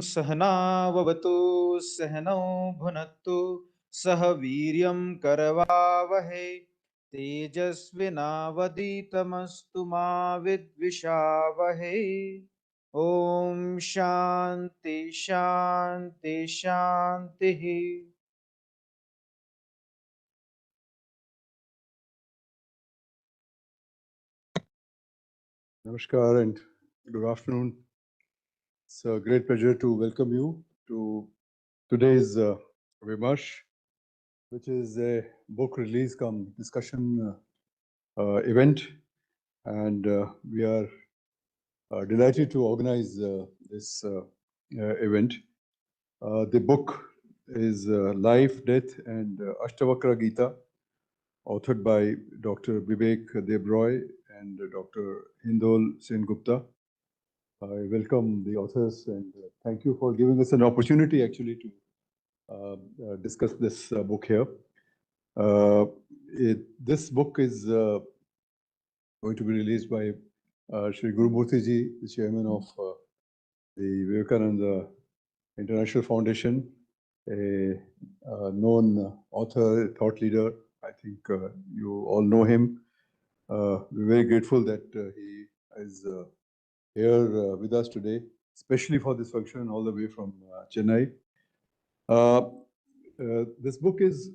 सहनाववतु सहनौ भुनक्तु सह वीर्यं करवावहै तेजस्विनावधीतमस्तु मा विद्विषावहै। ओम शांति शांति शांति। Namaskar and good afternoon. It's a great pleasure to welcome you to today's Vimarsh, which is a book release cum discussion event. And we are delighted to organize this event. The book is Life, Death and Ashtavakra Gita, authored by Dr. Bibek Debroy and Dr. Hindol Sengupta. I welcome the authors and thank you for giving us an opportunity actually to discuss this book here. This book is going to be released by Shri Gurumurthy ji, the chairman of the Vivekananda International Foundation, a known author, thought leader. I think you all know him. We're very grateful that he is here with us today, especially for this function all the way from Chennai. This book is,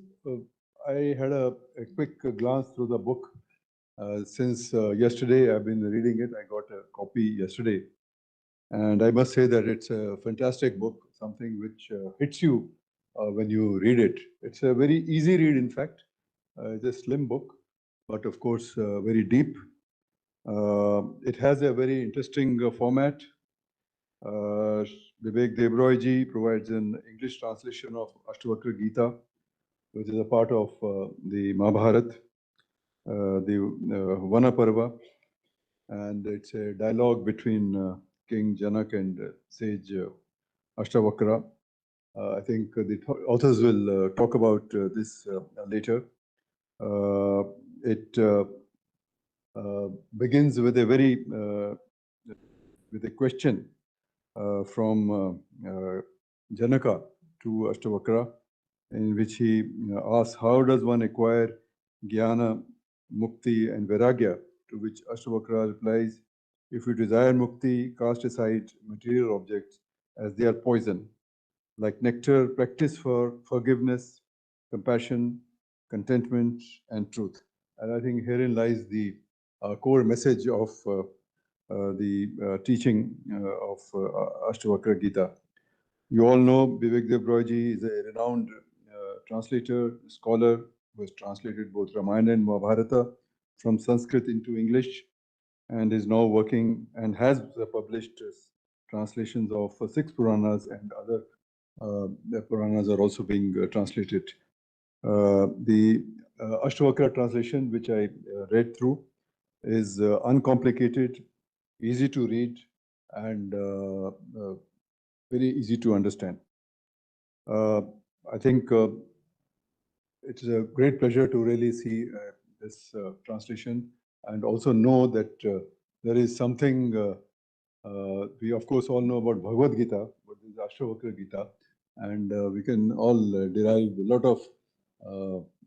I had a quick glance through the book. Since yesterday, I've been reading it. I got a copy yesterday. And I must say that it's a fantastic book, something which hits you when you read it. It's a very easy read, in fact. It's a slim book, but of course, very deep. It has a very interesting format. Bibek Debroy ji provides an English translation of Ashtavakra Gita, which is a part of the Mahabharata, the Vana Parva, and it's a dialogue between King Janak and sage Ashtavakra. I think the authors will talk about this later. It begins with a very with a question from Janaka to Ashtavakra, in which he asks, how does one acquire Jnana, Mukti and Vairagya? To which Ashtavakra replies, if you desire Mukti, cast aside material objects as they are poison. Like nectar, practice for forgiveness, compassion, contentment and truth. And I think herein lies the core message of the teaching of Ashtavakra Gita. You all know Bibek Debroy ji is a renowned translator, scholar, who has translated both Ramayana and Mahabharata from Sanskrit into English, and is now working and has published translations of 6 Puranas, and other Puranas are also being translated. The Ashtavakra translation, which I read through, is uncomplicated, easy to read, and very easy to understand. I think it is a great pleasure to really see this translation and also know that there is something, we of course all know about Bhagavad Gita, but this is Ashtavakra Gita, and we can all derive a lot of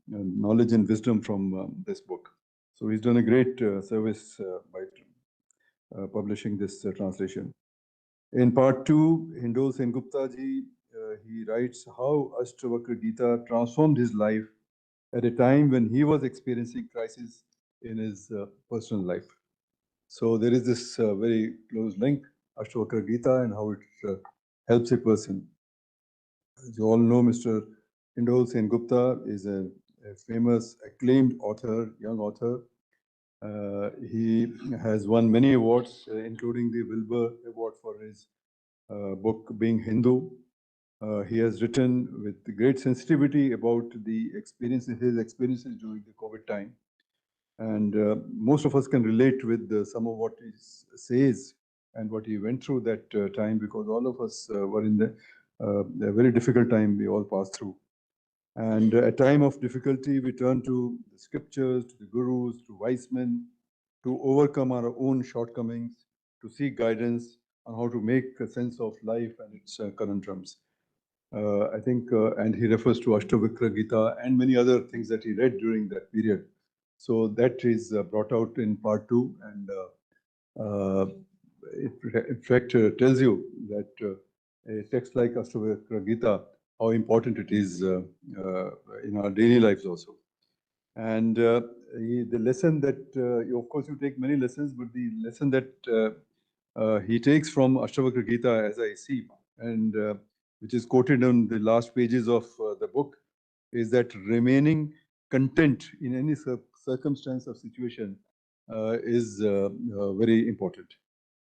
knowledge and wisdom from this book. So he's done a great service by publishing this translation. In part 2, Hindol Sengupta ji, he writes how Ashtavakra Gita transformed his life at a time when he was experiencing crisis in his personal life. So there is this very close link, Ashtavakra Gita, and how it helps a person. As you all know, Mr. Hindol Sengupta is a famous, acclaimed author, young author. He has won many awards, including the Wilbur Award for his book Being Hindu. He has written with great sensitivity about the experiences, his experiences during the COVID time. And most of us can relate with some of what he says and what he went through that time, because all of us were in a very difficult time we all passed through. And at time of difficulty, we turn to the scriptures, to the gurus, to wise men, to overcome our own shortcomings, to seek guidance, on how to make a sense of life and its conundrums. I think, and he refers to Ashtavakra Gita and many other things that he read during that period. So that is brought out in part 2, and it in fact tells you that a text like Ashtavakra Gita, how important it is in our daily lives also. And the lesson that, of course, you take many lessons, but the lesson that he takes from Ashtavakra Gita, as I see, and which is quoted on the last pages of the book, is that remaining content in any circumstance or situation is very important.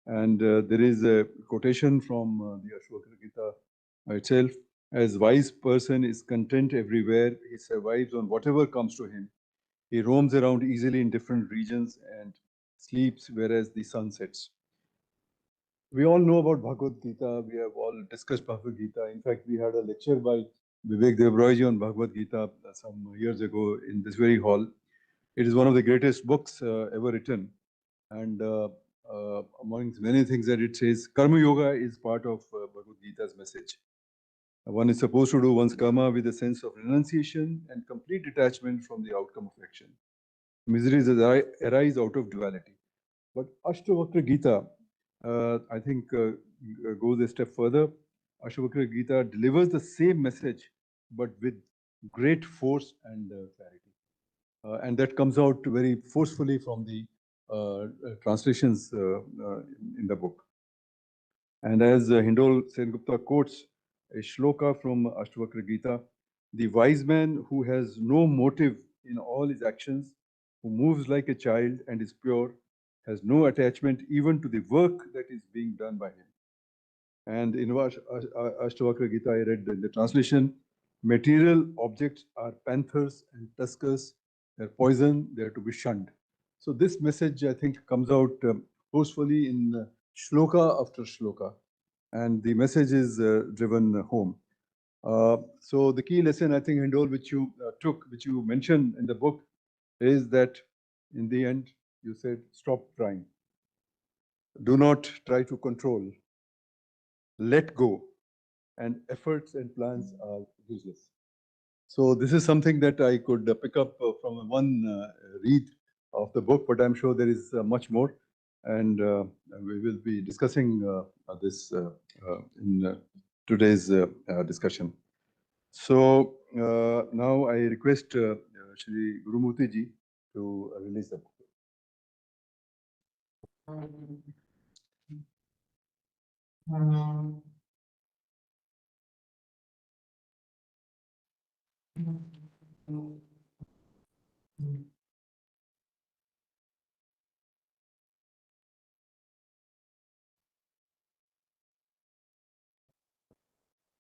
And there is a quotation from the Ashtavakra Gita itself: as wise person is content everywhere, he survives on whatever comes to him. He roams around easily in different regions and sleeps whereas the sun sets. We all know about Bhagavad Gita. We have all discussed Bhagavad Gita. In fact, we had a lecture by Bibek Debroy on Bhagavad Gita some years ago in this very hall. It is one of the greatest books ever written. And amongst many things that it says, Karma Yoga is part of Bhagavad Gita's message. One is supposed to do one's karma with a sense of renunciation and complete detachment from the outcome of action. Miseries arise out of duality. But Ashtavakra Gita, I think, goes a step further. Ashtavakra Gita delivers the same message, but with great force and clarity. And that comes out very forcefully from the translations in the book. And as Hindol Sengupta quotes a shloka from Ashtavakra Gita, the wise man who has no motive in all his actions, who moves like a child and is pure, has no attachment even to the work that is being done by him. And in Ashtavakra Gita, I read in the translation, material objects are panthers and tuskers, they're poison, they're to be shunned. So this message, I think, comes out forcefully in shloka after shloka, and the message is driven home. So the key lesson, I think, Hindol, which you took, which you mentioned in the book, is that in the end, you said, stop trying. Do not try to control. Let go. And efforts and plans are useless. So this is something that I could pick up from one read of the book, but I'm sure there is much more. And we will be discussing this in today's discussion. So now I request Shri Gurumurthy ji to release the book.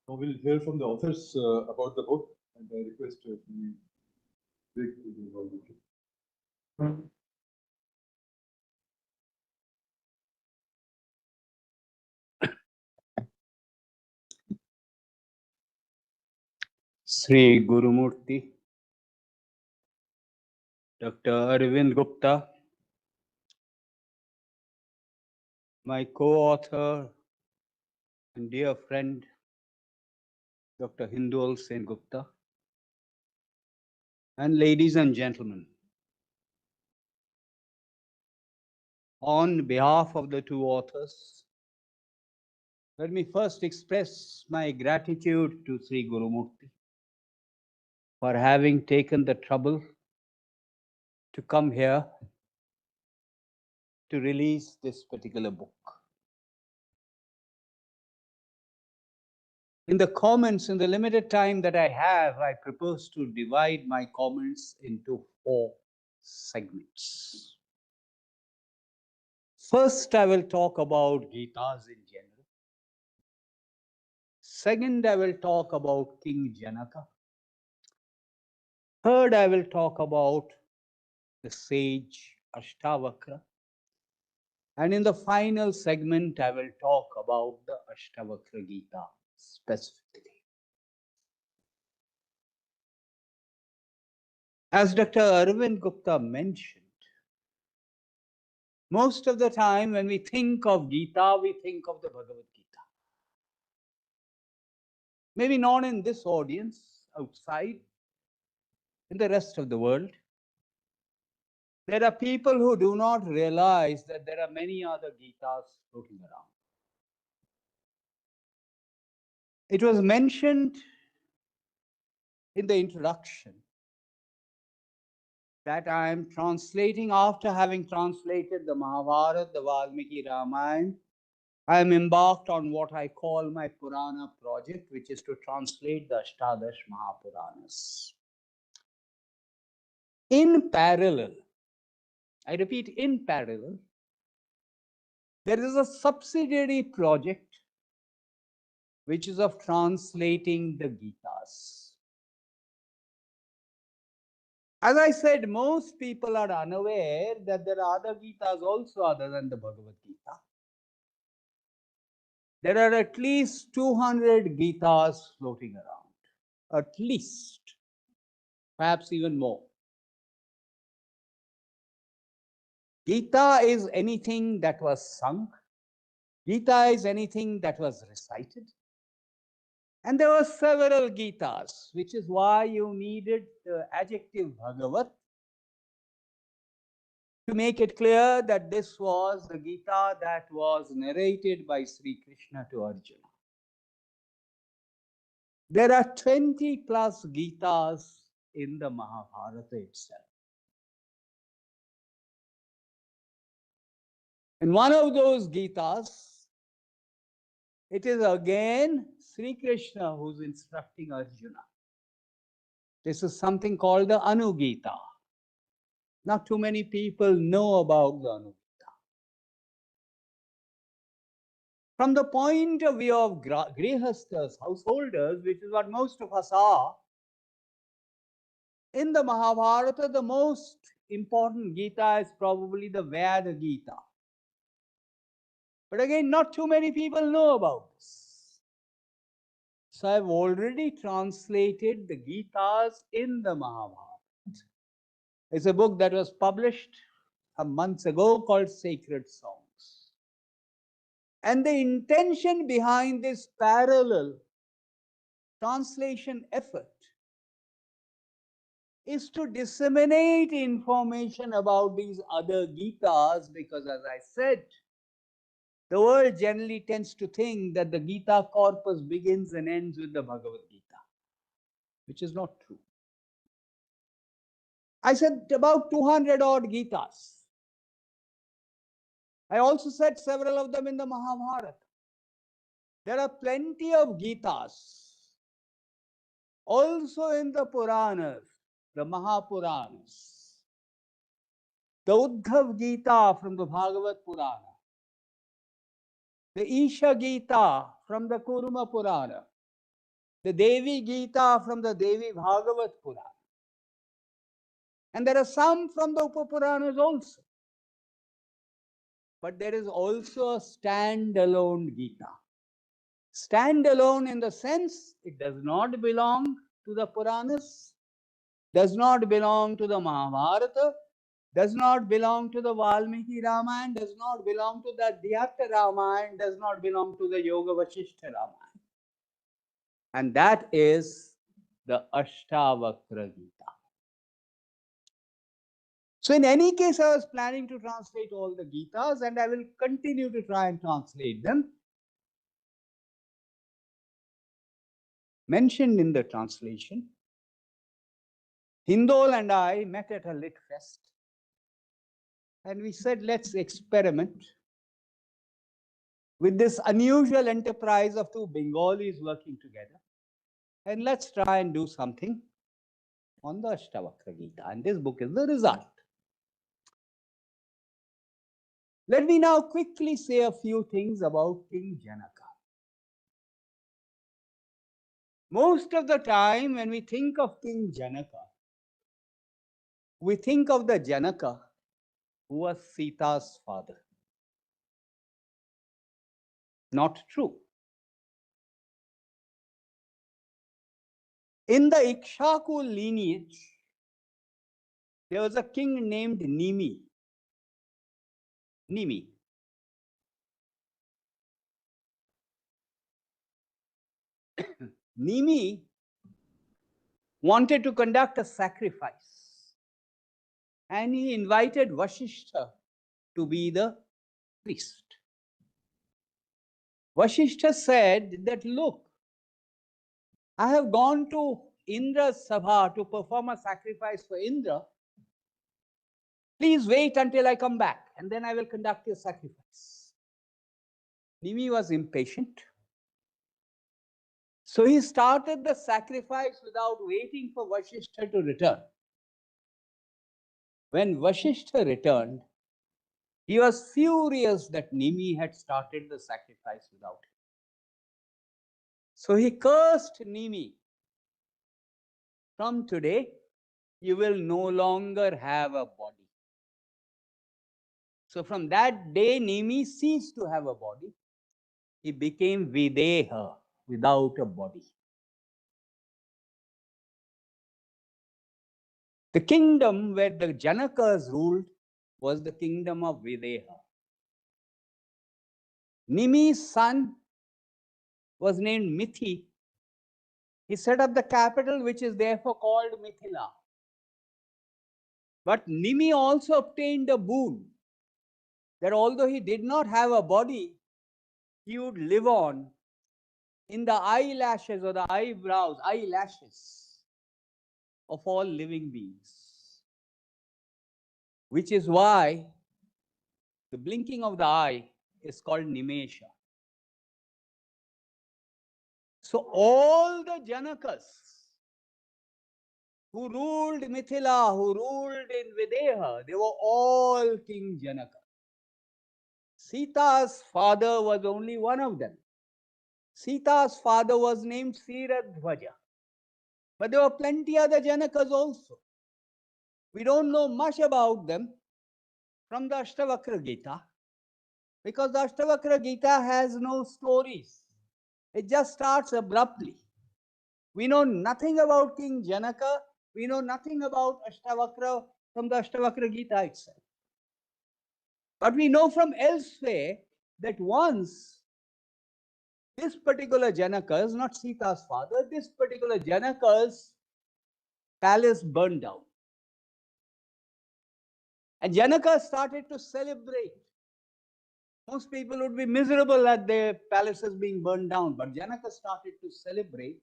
Now we'll hear from the authors about the book, and I request Vivek to be involved. Shri Gurumurthy, Dr. Arvind Gupta, my co-author and dear friend, Dr. Hindol Sengupta, and ladies and gentlemen, on behalf of the two authors, let me first express my gratitude to Shri Gurumurthy for having taken the trouble to come here to release this particular book. In the comments, in the limited time that I have, I propose to divide my comments into 4 segments. First, I will talk about Gitas in general. Second, I will talk about King Janaka. Third, I will talk about the sage Ashtavakra. And in the final segment, I will talk about the Ashtavakra Gita specifically. As Dr. Arvind Gupta mentioned, Most of the time when we think of Gita, we think of the Bhagavad Gita. Maybe not in this audience, outside, in the rest of the world. There are people who do not realize that there are many other Gitas floating around. It was mentioned in the introduction that I am translating, after having translated the Mahabharata, the Valmiki Ramayana, I am embarked on what I call my Purana project, which is to translate the Ashtadash Mahapuranas. In parallel, I repeat, in parallel, there is a subsidiary project which is of translating the Gitas. As I said, most people are unaware that there are other Gitas also other than the Bhagavad Gita. There are at least 200 Gitas floating around, at least, perhaps even more. Gita is anything that was sung. Gita is anything that was recited. And there were several Gitas, which is why you needed the adjective Bhagavat to make it clear that this was the Gita that was narrated by Sri Krishna to Arjuna. There are 20 plus Gitas in the Mahabharata itself. In one of those Gitas, it is again Sri Krishna who's instructing Arjuna. This is something called the Anugita. Not too many people know about the Anugita. From the point of view of grihastas, householders, which is what most of us are, in the Mahabharata, the most important Gita is probably the Veda Gita. But again, not too many people know about this. So I've already translated the Gitas in the Mahabharata. It's a book that was published some months ago called Sacred Songs. And the intention behind this parallel translation effort is to disseminate information about these other Gitas, because as I said, the world generally tends to think that the Gita corpus begins and ends with the Bhagavad Gita, which is not true. I said about 200 odd Gitas. I also said several of them in the Mahabharata. There are plenty of Gitas also in the Puranas, the Mahapuranas. The Uddhav Gita from the Bhagavad Purana, the Isha Gita from the Kuruma Purana, the Devi Gita from the Devi Bhagavat Purana. And there are some from the Upapuranas also. But there is also a standalone Gita. Standalone in the sense it does not belong to the Puranas, does not belong to the Mahabharata, does not belong to the Valmiki Ramayana, does not belong to the Adhyatma Ramayana, does not belong to the Yoga Vasishtha Ramayana. And that is the Ashtavakra Gita. So in any case, I was planning to translate all the Gitas, and I will continue to try and translate them. Mentioned in the translation, Hindol and I met at a lit fest, and we said, let's experiment with this unusual enterprise of two Bengalis working together, and let's try and do something on the Ashtavakra Gita. And this book is the result. Let me now quickly say a few things about King Janaka. Most of the time when we think of King Janaka, we think of the Janaka who was Sita's father. Not true. In the Ikshaku lineage, there was a king named Nimi. Nimi. Nimi wanted to conduct a sacrifice, and he invited Vasishtha to be the priest. Vasishtha said that, look, I have gone to Indra's Sabha to perform a sacrifice for Indra. Please wait until I come back, and then I will conduct your sacrifice. Nimi was impatient. So he started the sacrifice without waiting for Vasishtha to return. When Vasishtha returned, he was furious that Nimi had started the sacrifice without him. So he cursed Nimi. From today, you will no longer have a body. So from that day, Nimi ceased to have a body. He became Videha, without a body. The kingdom where the Janakas ruled was the kingdom of Videha. Nimi's son was named Mithi. He set up the capital, which is therefore called Mithila. But Nimi also obtained a boon that although he did not have a body, he would live on in the eyelashes or the eyebrows, eyelashes of all living beings. Which is why the blinking of the eye is called Nimesha. So all the Janakas who ruled Mithila, who ruled in Videha, they were all King Janaka. Sita's father was only one of them. Sita's father was named Siradhvaja. But there were plenty other Janakas also. We don't know much about them from the Ashtavakra Gita, because the Ashtavakra Gita has no stories. It just starts abruptly. We know nothing about King Janaka. We know nothing about Ashtavakra from the Ashtavakra Gita itself. But we know from elsewhere that once this particular Janaka's, not Sita's father, this particular Janaka's palace burned down. And Janaka started to celebrate. Most people would be miserable at their palaces being burned down, but Janaka started to celebrate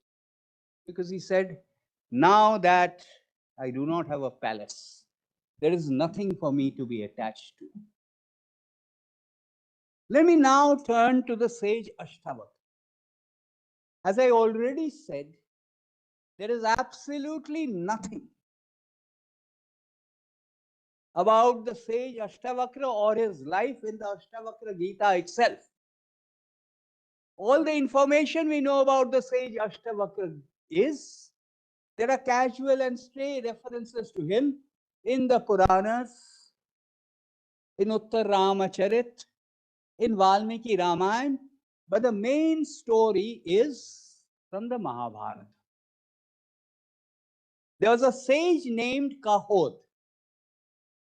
because he said, now that I do not have a palace, there is nothing for me to be attached to. Let me now turn to the sage Ashtavakra. As I already said, there is absolutely nothing about the sage Ashtavakra or his life in the Ashtavakra Gita itself. All the information we know about the sage Ashtavakra is, there are casual and stray references to him in the Puranas, in Uttar Ramacharit, in Valmiki Ramayana, but the main story is from the Mahabharata. There was a sage named Kahod,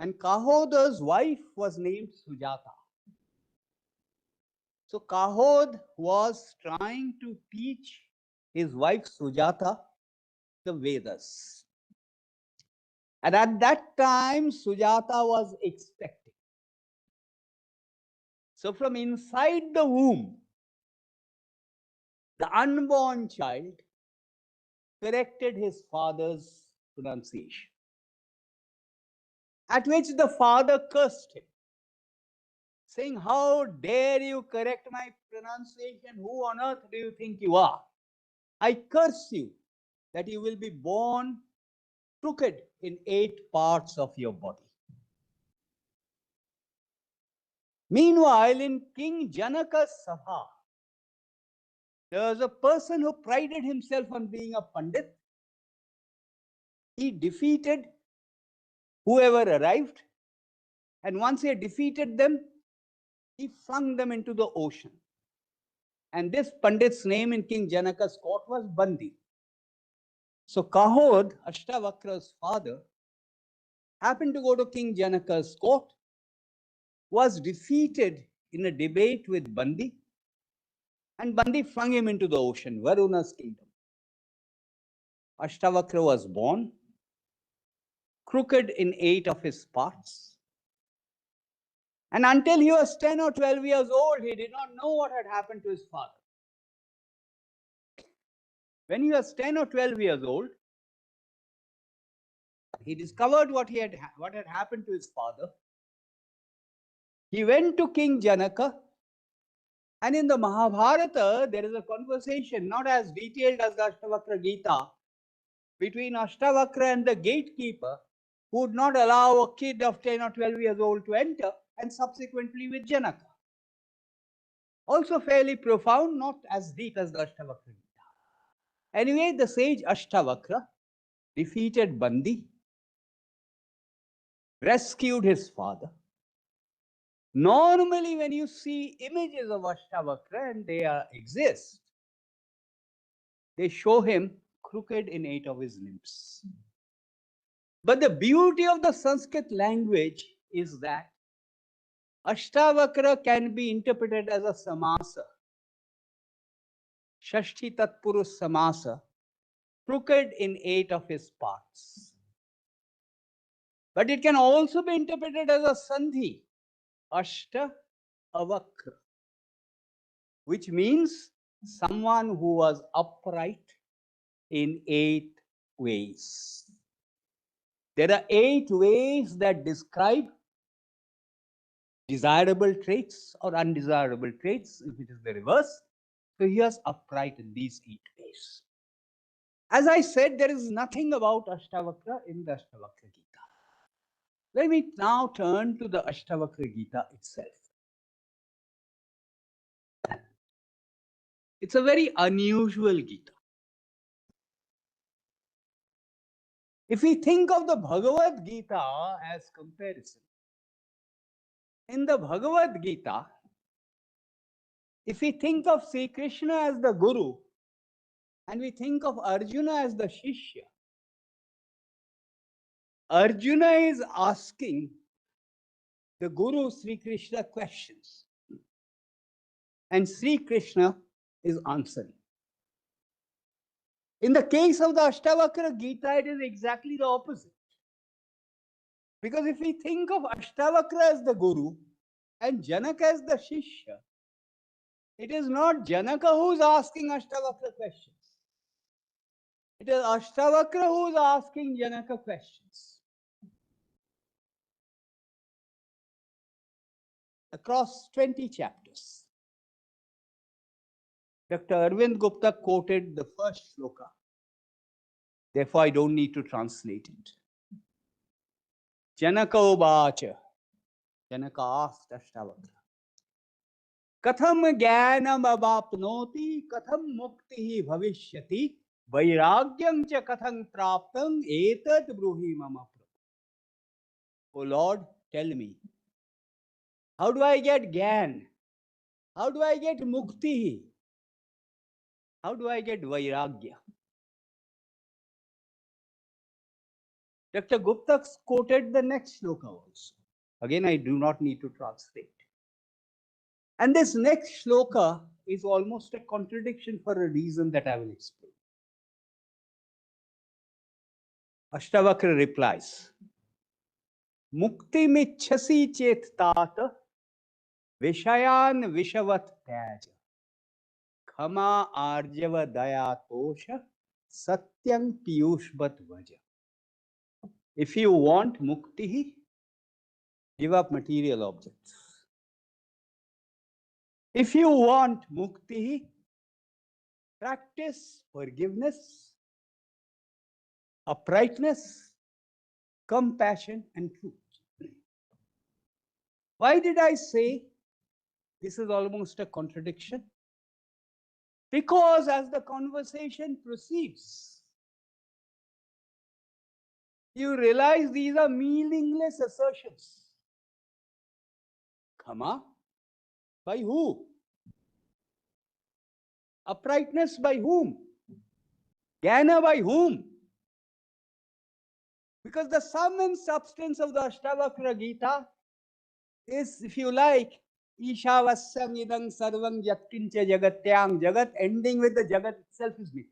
and Kahod's wife was named Sujata. So Kahod was trying to teach his wife Sujata the Vedas. And at that time, Sujata was expecting. So from inside the womb, the unborn child corrected his father's pronunciation, at which the father cursed him, saying, how dare you correct my pronunciation? Who on earth do you think you are? I curse you that you will be born crooked in 8 parts of your body. Meanwhile, in King Janaka's Sabha, there was a person who prided himself on being a Pandit. He defeated whoever arrived, and once he had defeated them, he flung them into the ocean. And this Pandit's name in King Janaka's court was Bandi. So Kahod, Ashtavakra's father, happened to go to King Janaka's court, was defeated in a debate with Bandi, and Bandi flung him into the ocean, Varuna's kingdom. Ashtavakra was born, crooked in 8 of his parts. And until he was 10 or 12 years old, he did not know what had happened to his father. When he was 10 or 12 years old, he discovered what had happened to his father. He went to King Janaka, and in the Mahabharata, there is a conversation, not as detailed as the Ashtavakra Gita, between Ashtavakra and the gatekeeper, who would not allow a kid of 10 or 12 years old to enter, and subsequently with Janaka. Also fairly profound, not as deep as the Ashtavakra Gita. Anyway, the sage Ashtavakra defeated Bandi, rescued his father. Normally, when you see images of Ashtavakra, and they exist, they show him crooked in 8 of his limbs. But the beauty of the Sanskrit language is that Ashtavakra can be interpreted as a samasa, Shashti Tatpurus samasa, crooked in 8 of his parts. But it can also be interpreted as a sandhi, Ashtavakra, which means someone who was upright in 8 ways. There are 8 ways that describe desirable traits or undesirable traits, if it is the reverse. So he was upright in these 8 ways. As I said, there is nothing about Ashtavakra in the Ashtavakra Gita. Let me now turn to the Ashtavakra Gita itself. It's a very unusual Gita. If we think of the Bhagavad Gita as comparison, in the Bhagavad Gita, if we think of Sri Krishna as the Guru, and we think of Arjuna as the Shishya, Arjuna is asking the Guru Sri Krishna questions, and Sri Krishna is answering. In the case of the Ashtavakra Gita, it is exactly the opposite. Because if we think of Ashtavakra as the Guru and Janaka as the Shishya, it is not Janaka who is asking Ashtavakra questions. It is Ashtavakra who is asking Janaka questions. Across 20 chapters. Dr. Arvind Gupta quoted the first shloka. Therefore, I don't need to translate it. Janaka uvacha. Janaka asked Ashtavakra. Katham jnanam avapnoti, katham muktihi bhavishyati, vairagyam cha katham praptam etat bruhi mama prabhu. O Lord, tell me, how do I get jnana? How do I get mukti? How do I get vairagya? Dr. Gupta quoted the next shloka also. Again, I do not need to translate. And this next shloka is almost a contradiction for a reason that I will explain. Ashtavakra replies, Mukti michhasi chet tata vishayan vishavat tyaja khama arjava daya tosha satyam piyushvat vaja. If you want mukti, give up material objects. If you want mukti, practice forgiveness, uprightness, compassion, and truth. Why did I say this is almost a contradiction? Because as the conversation proceeds, you realize these are meaningless assertions. Kama, by who? Uprightness by whom? Jnana by whom? Because the sum and substance of the Ashtavakra Gita is, if you like, Ishavasyam idang sarvam yatkincha jagatyang. Jagat ending with the Jagat itself is Mithya.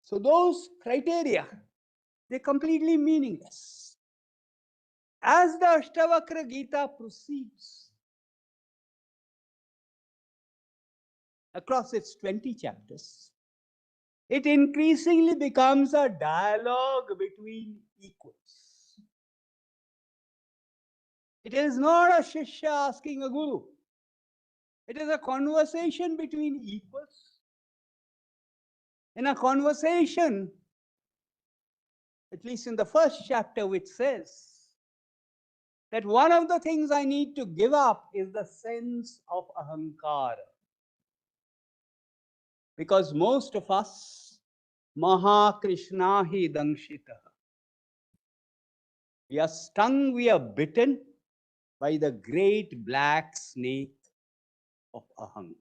So those criteria, they're completely meaningless. As the Ashtavakra Gita proceeds across its 20 chapters, it increasingly becomes a dialogue between equals. It is not a Shishya asking a Guru. It is a conversation between equals. In a conversation, at least in the first chapter, which says that one of the things I need to give up is the sense of ahankara. Because most of us, Maha Krishnahi Dangshita, we are stung, we are bitten by the great black snake of aham.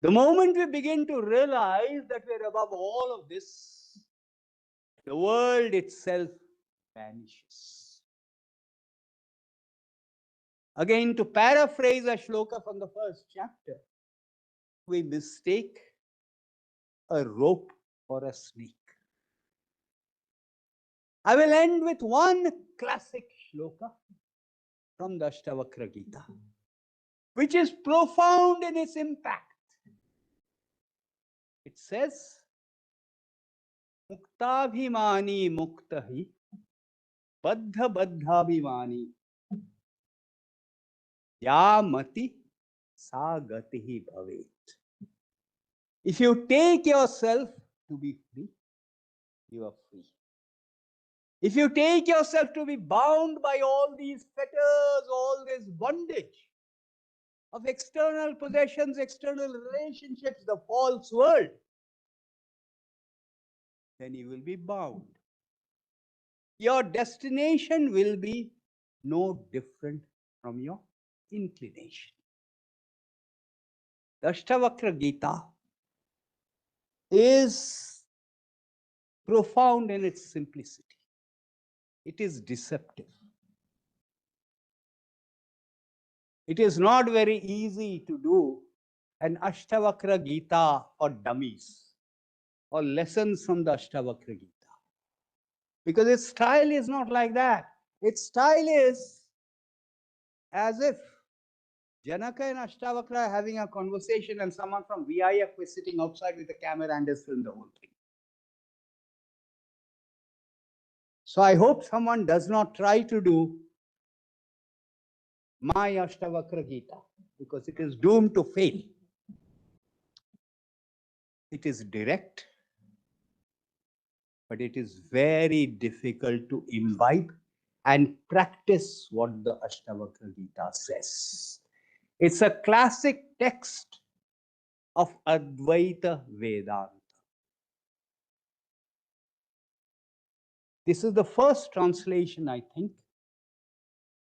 The moment we begin to realize that we're above all of this, the world itself vanishes. Again, to paraphrase a shloka from the first chapter, we mistake a rope for a snake. I will end with one classic shloka from the Ashtavakra Gita, which is profound in its impact. It says, Muktabhimani muktahi, baddha baddhabhimani, yamati sagatihi bhavet. If you take yourself to be free, you are free. If you take yourself to be bound by all these fetters, all this bondage of external possessions, external relationships, the false world, then you will be bound. Your destination will be no different from your inclination. The Ashtavakra Gita is profound in its simplicity. It is deceptive. It is not very easy to do an Ashtavakra Gita for dummies or lessons from the Ashtavakra Gita. Because its style is not like that. Its style is as if Janaka and Ashtavakra are having a conversation and someone from VIF is sitting outside with a camera and is filming the whole thing. So I hope someone does not try to do my Ashtavakra Gita, because it is doomed to fail. It is direct, but it is very difficult to imbibe and practice what the Ashtavakra Gita says. It's a classic text of Advaita Vedanta. This is the first translation, I think,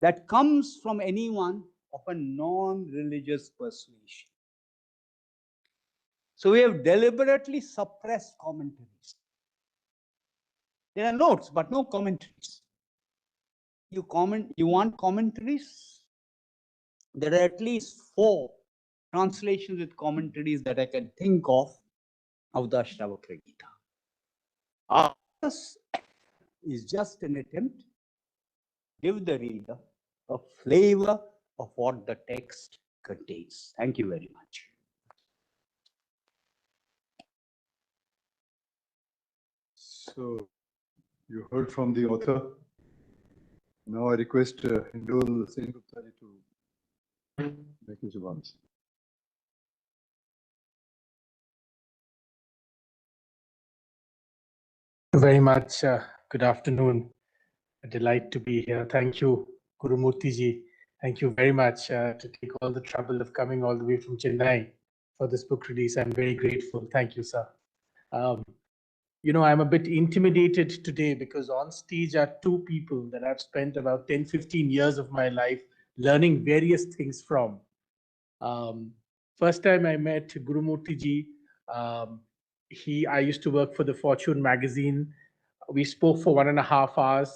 that comes from anyone of a non-religious persuasion. So we have deliberately suppressed commentaries. There are notes, but no commentaries. You want commentaries? There are at least 4 translations with commentaries that I can think of the Ashtavakra Gita. Ours is just an attempt to give the reader a flavor of what the text contains. Thank you very much. So you heard from the author. Now I request Hindol Sengupta to make his remarks. Very much. Good afternoon. A delight to be here. Thank you, Gurumurthy ji. Thank you very much to take all the trouble of coming all the way from Chennai for this book release. I'm very grateful. Thank you, sir. I'm a bit intimidated today because on stage are 2 people that I've spent about 10, 15 years of my life learning various things from. First time I met Gurumurthy ji, I used to work for the Fortune magazine. We spoke for 1.5 hours.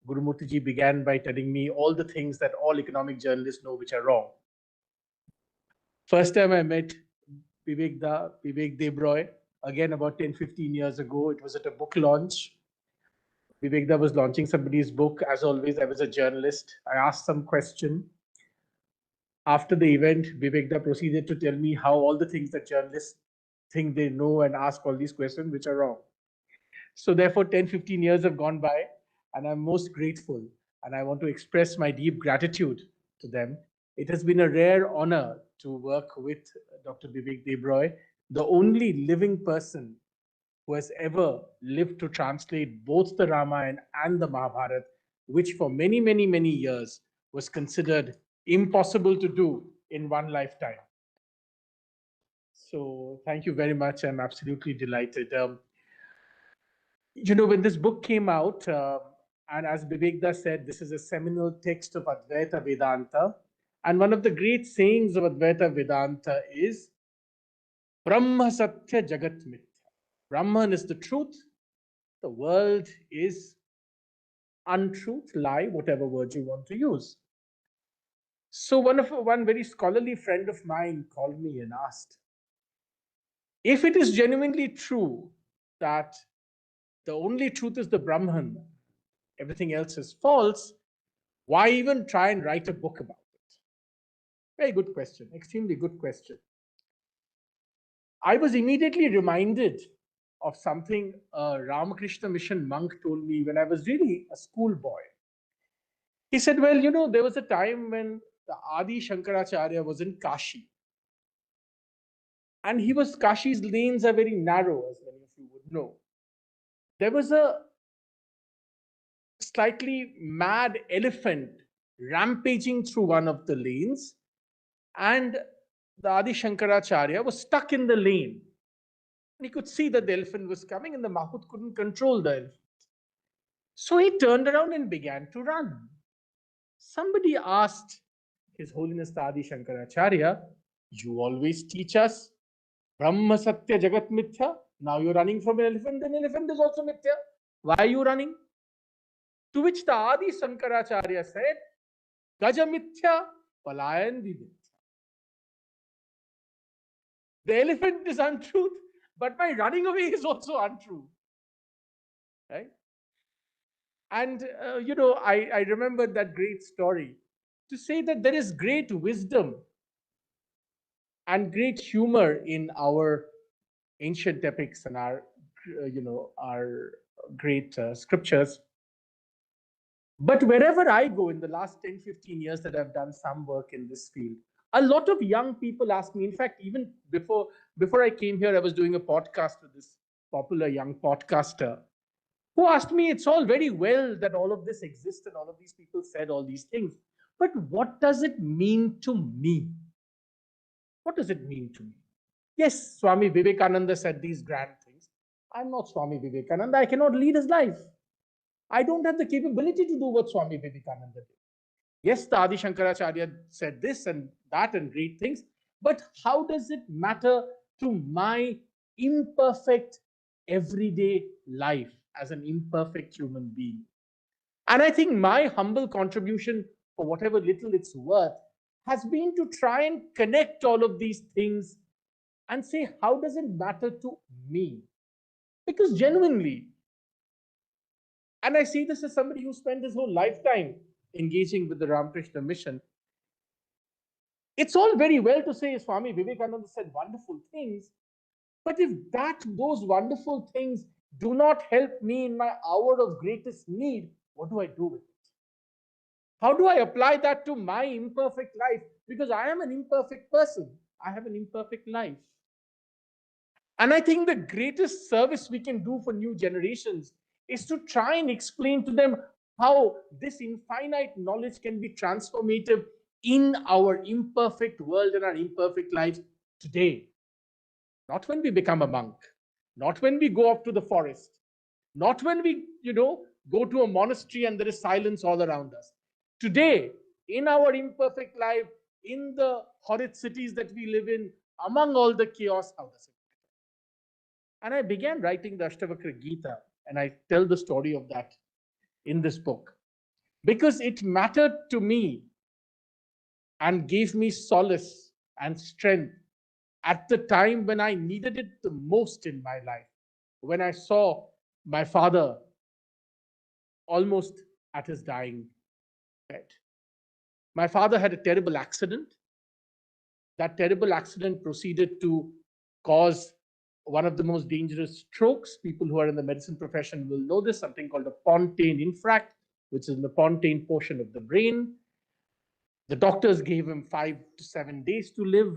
Gurumurthy ji began by telling me all the things that all economic journalists know which are wrong. First time I met Bibek Debroy, again about 10, 15 years ago. It was at a book launch. Vivek was launching somebody's book. As always, I was a journalist. I asked some question. After the event, Vivek proceeded to tell me how all the things that journalists think they know and ask all these questions which are wrong. So therefore, 10, 15 years have gone by, and I'm most grateful. And I want to express my deep gratitude to them. It has been a rare honor to work with Dr. Bibek Debroy, the only living person who has ever lived to translate both the Ramayana and the Mahabharata, which for many, many, many years was considered impossible to do in one lifetime. So thank you very much. I'm absolutely delighted. When this book came out, and as Bibek said, this is a seminal text of Advaita Vedanta. And one of the great sayings of Advaita Vedanta is, Brahma Satya Jagat Mithya. Brahman is the truth. The world is untruth, lie, whatever word you want to use. So one very scholarly friend of mine called me and asked, if it is genuinely true that the only truth is the Brahman, everything else is false, why even try and write a book about it? Very good question, extremely good question. I was immediately reminded of something a Ramakrishna Mission monk told me when I was really a schoolboy. He said, well, there was a time when the Adi Shankaracharya was in Kashi. And Kashi's lanes are very narrow, as many of you would know. There was a slightly mad elephant rampaging through one of the lanes, and the Adi Shankaracharya was stuck in the lane. And he could see that the elephant was coming, and the Mahut couldn't control the elephant. So he turned around and began to run. Somebody asked His Holiness the Adi Shankaracharya, you always teach us Brahma Satya Jagat Mithya. Now you're running from an elephant, then elephant is also Mithya. Why are you running? To which the Adi Shankaracharya said, Gaja Mithya, Palayan Mithya. The elephant is untruth, but my running away is also untrue. Right? And, I remember that great story to say that there is great wisdom and great humor in our ancient epics and our great scriptures. But wherever I go in the last 10, 15 years that I've done some work in this field, a lot of young people ask me, in fact, even before I came here, I was doing a podcast with this popular young podcaster who asked me, it's all very well that all of this exists and all of these people said all these things, but what does it mean to me? What does it mean to me? Yes, Swami Vivekananda said these grand things. I'm not Swami Vivekananda. I cannot lead his life. I don't have the capability to do what Swami Vivekananda did. Yes, the Adi Shankaracharya said this and that and great things, but how does it matter to my imperfect everyday life as an imperfect human being? And I think my humble contribution, for whatever little it's worth, has been to try and connect all of these things and say, how does it matter to me? Because genuinely, and I see this as somebody who spent his whole lifetime engaging with the Ramakrishna Mission, it's all very well to say Swami Vivekananda said wonderful things, but if those wonderful things do not help me in my hour of greatest need, what do I do with it? How do I apply that to my imperfect life? Because I am an imperfect person. I have an imperfect life. And I think the greatest service we can do for new generations is to try and explain to them how this infinite knowledge can be transformative in our imperfect world and our imperfect life today. Not when we become a monk, not when we go off to the forest, not when we, go to a monastery and there is silence all around us. Today, in our imperfect life, in the horrid cities that we live in, among all the chaos, how does it? And I began writing the Ashtavakra Gita, and I tell the story of that in this book because it mattered to me and gave me solace and strength at the time when I needed it the most in my life, when I saw my father almost at his dying bed. My father had a terrible accident. That terrible accident proceeded to cause one of the most dangerous strokes. People who are in the medicine profession will know this, something called a Pontine infarct, which is in the Pontine portion of the brain. The doctors gave him 5 to 7 days to live.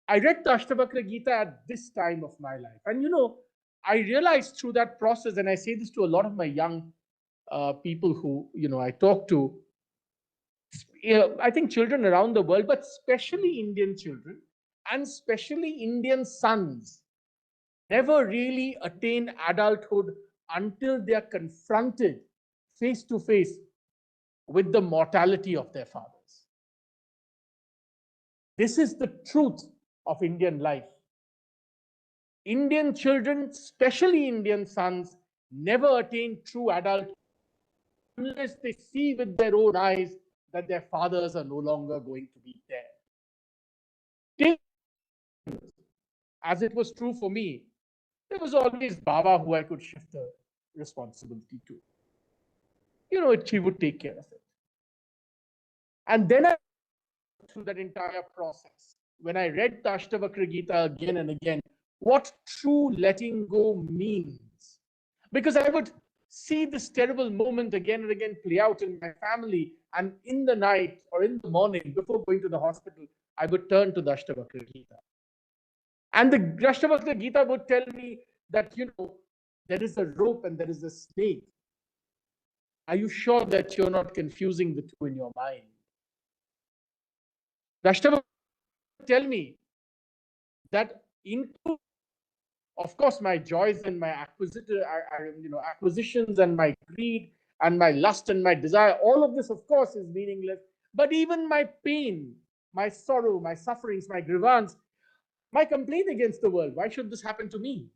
I read the Ashtavakra Gita at this time of my life. And I realized through that process, and I say this to a lot of my young people who I talk to, I think children around the world, but especially Indian children, and especially Indian sons, never really attain adulthood until they are confronted face to face with the mortality of their fathers. This is the truth of Indian life. Indian children, especially Indian sons, never attain true adulthood unless they see with their own eyes that their fathers are no longer going to be there. As it was true for me, there was always Baba who I could shift the responsibility to. He would take care of it. And then through that entire process, when I read the Ashtavakra Gita again and again, what true letting go means. Because I would see this terrible moment again and again play out in my family, and in the night or in the morning before going to the hospital, I would turn to the Ashtavakra Gita. And the Ashtavakra Gita would tell me that, there is a rope and there is a snake. Are you sure that you're not confusing the two in your mind? The Ashtavakra tell me that into, of course, my joys and my acquisitions and my greed and my lust and my desire, all of this, of course, is meaningless. But even my pain, my sorrow, my sufferings, my grievance, my complaint against the world, why should this happen to me?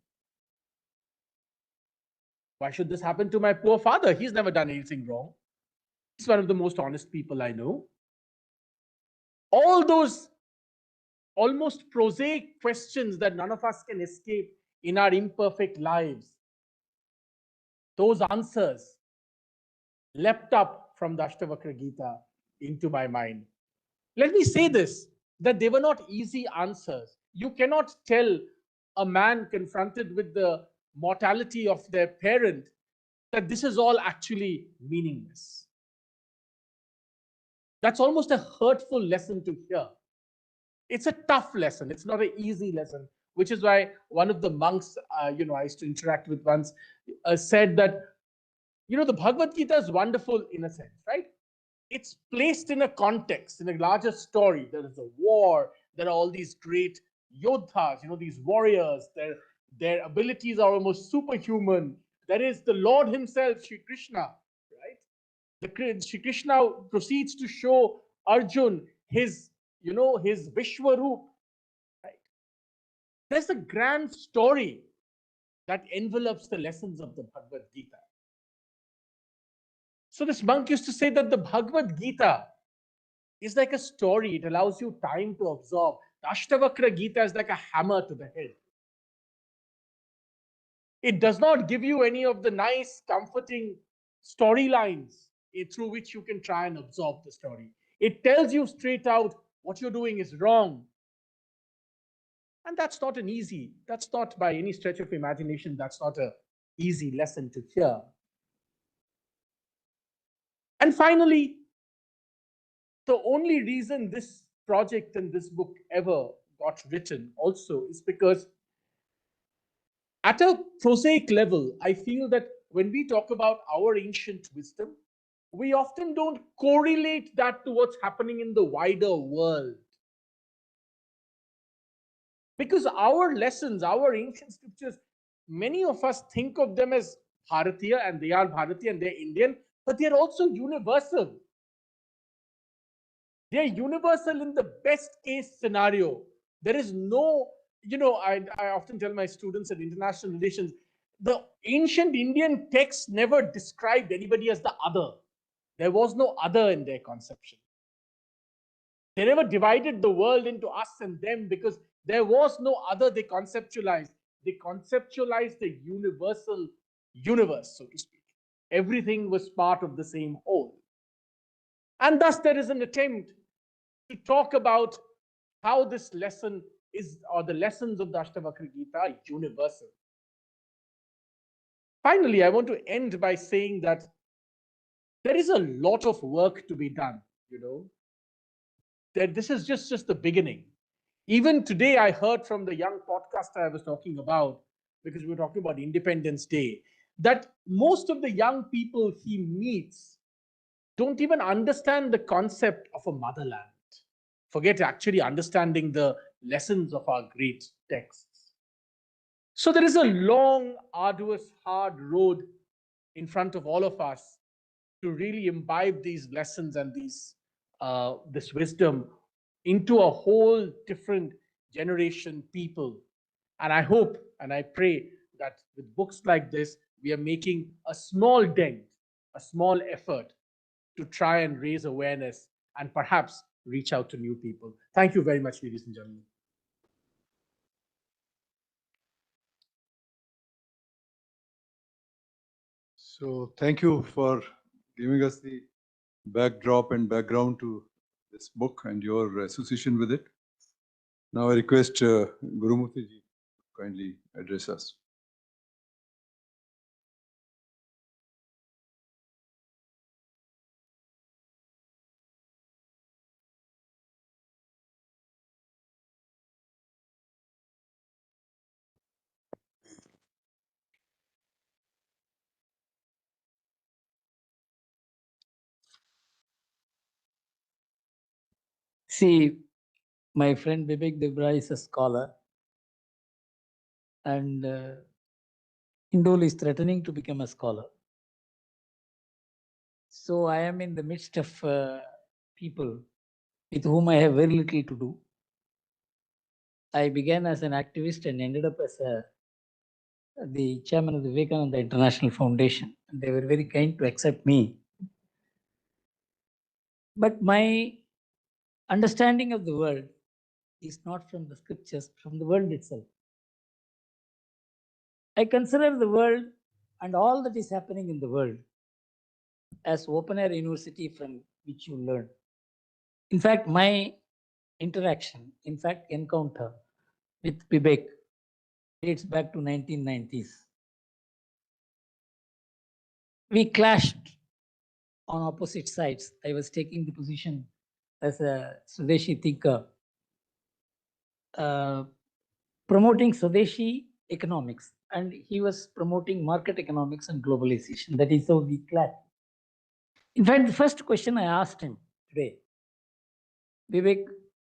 Why should this happen to my poor father? He's never done anything wrong. He's one of the most honest people I know. All those almost prosaic questions that none of us can escape in our imperfect lives, those answers leapt up from the Ashtavakra Gita into my mind. Let me say this, that they were not easy answers. You cannot tell a man confronted with the mortality of their parent that this is all actually meaningless. That's almost a hurtful lesson to hear. It's a tough lesson. It's not an easy lesson, which is why one of the monks, I used to interact with once, said that, the Bhagavad Gita is wonderful in a sense, right? It's placed in a context, in a larger story. There is a war. There are all these great yodhas, these warriors. Their abilities are almost superhuman. There is the Lord himself, Shri Krishna, right? Shri Krishna proceeds to show Arjun his Vishwaroop, right? There's a grand story that envelops the lessons of the Bhagavad Gita. So this monk used to say that the Bhagavad Gita is like a story. It allows you time to absorb. The Ashtavakra Gita is like a hammer to the head. It does not give you any of the nice, comforting storylines through which you can try and absorb the story. It tells you straight out what you're doing is wrong. And that's not by any stretch of imagination, that's not an easy lesson to hear. And finally, the only reason this project and this book ever got written also is because at a prosaic level, I feel that when we talk about our ancient wisdom, we often don't correlate that to what's happening in the wider world. Because our lessons, our ancient scriptures, many of us think of them as Bharatiya, and they are Bharatiya and they're Indian, but they're also universal. They're universal in the best case scenario. There is no I often tell my students at international relations, the ancient Indian texts never described anybody as the other. There was no other in their conception. They never divided the world into us and them because there was no other they conceptualized. They conceptualized the universal universe, so to speak. Everything was part of the same whole. And thus, there is an attempt to talk about how this lesson is, or the lessons of the Ashtavakra Gita, are universal. Finally, I want to end by saying that there is a lot of work to be done, that this is just the beginning. Even today, I heard from the young podcaster I was talking about, because we were talking about Independence Day, that most of the young people he meets don't even understand the concept of a motherland. Forget actually understanding the lessons of our great texts. So there is a long, arduous, hard road in front of all of us to really imbibe these lessons and this wisdom into a whole different generation people. And I hope and I pray that with books like this, we are making a small dent, a small effort to try and raise awareness and perhaps reach out to new people. Thank you very much, ladies and gentlemen. So thank you for giving us the backdrop and background to this book and your association with it. Now I request Gurumurthy ji to kindly address us. See, my friend Bibek Debroy is a scholar, and Hindol is threatening to become a scholar. So I am in the midst of people with whom I have very little to do. I began as an activist and ended up as the chairman of the Vivekananda International Foundation. And they were very kind to accept me. But my understanding of the world is not from the scriptures, from the world itself. I consider the world and all that is happening in the world as open air university from which you learn. In fact, my encounter with Bibek dates back to 1990s. We clashed on opposite sides. I was taking the position as a Swadeshi thinker, promoting Swadeshi economics, and he was promoting market economics and globalization. That is how we clashed. In fact, the first question I asked him today, Vivek,